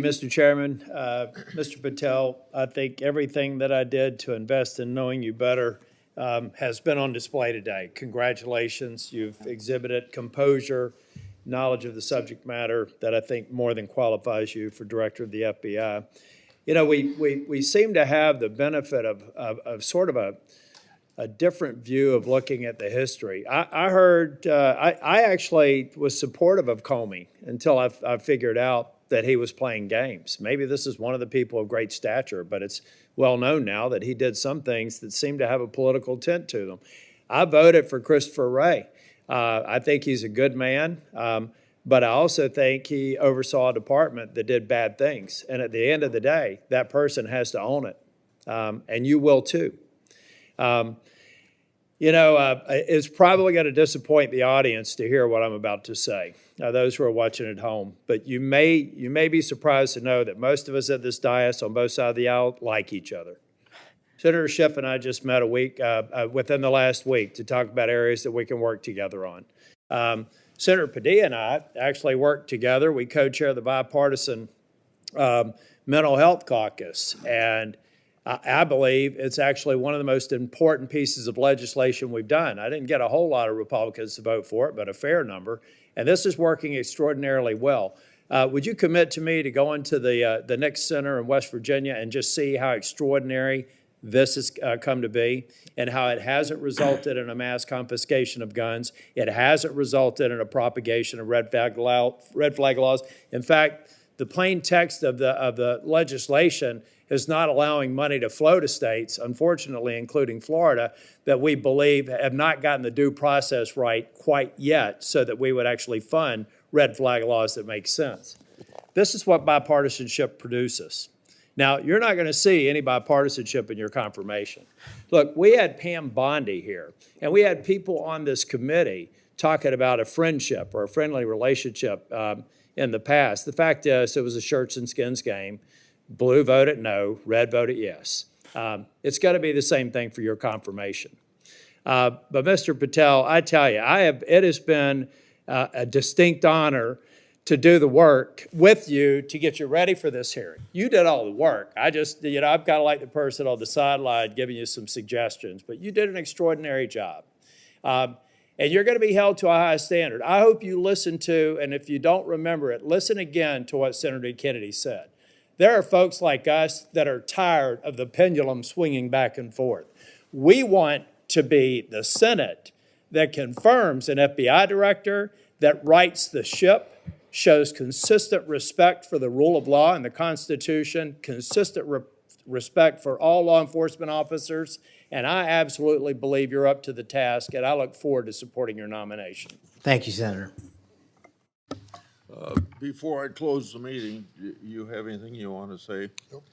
Mr. Chairman, Mr. Patel, I think everything that I did to invest in knowing you better has been on display today. Congratulations. You've exhibited composure, knowledge of the subject matter that I think more than qualifies you for Director of the FBI. You know, we seem to have the benefit of sort of a different view of looking at the history. I heard, I actually was supportive of Comey until I figured out that he was playing games. Maybe this is one of the people of great stature, but it's well known now that he did some things that seem to have a political tint to them. I voted for Christopher Wray. I think he's a good man, but I also think he oversaw a department that did bad things. And at the end of the day, that person has to own it, and you will too. It's probably going to disappoint the audience to hear what I'm about to say, those who are watching at home. But you may be surprised to know that most of us at this dais on both sides of the aisle like each other. Senator Schiff and I just met within the last week to talk about areas that we can work together on. Senator Padilla and I actually worked together. We co-chair the bipartisan mental health caucus, and I believe it's actually one of the most important pieces of legislation we've done. I didn't get a whole lot of Republicans to vote for it, but a fair number. And this is working extraordinarily well. Would you commit to me to go into the Nix Center in West Virginia and just see how extraordinary this has come to be and how it hasn't resulted in a mass confiscation of guns? It hasn't resulted in a propagation of red flag laws. In fact, the plain text of the legislation is not allowing money to flow to states, unfortunately, including Florida, that we believe have not gotten the due process right quite yet so that we would actually fund red flag laws that make sense. This is what bipartisanship produces. Now, you're not going to see any bipartisanship in your confirmation. Look, we had Pam Bondi here, and we had people on this committee talking about a friendship or a friendly relationship in the past. The fact is, it was a shirts and skins game. Blue voted no, red voted yes. It's got to be the same thing for your confirmation. But Mr. Patel, I tell you, it has been a distinct honor to do the work with you to get you ready for this hearing. You did all the work. I've got to like the person on the sideline giving you some suggestions, but you did an extraordinary job. And you're going to be held to a high standard. I hope you listen to, and if you don't remember it, listen again to what Senator Kennedy said. There are folks like us that are tired of the pendulum swinging back and forth. We want to be the Senate that confirms an FBI director, that rights the ship, shows consistent respect for the rule of law and the Constitution, consistent respect for all law enforcement officers, and I absolutely believe you're up to the task, and I look forward to supporting your nomination. Thank you, Senator. Before I close the meeting, you have anything you want to say? Nope.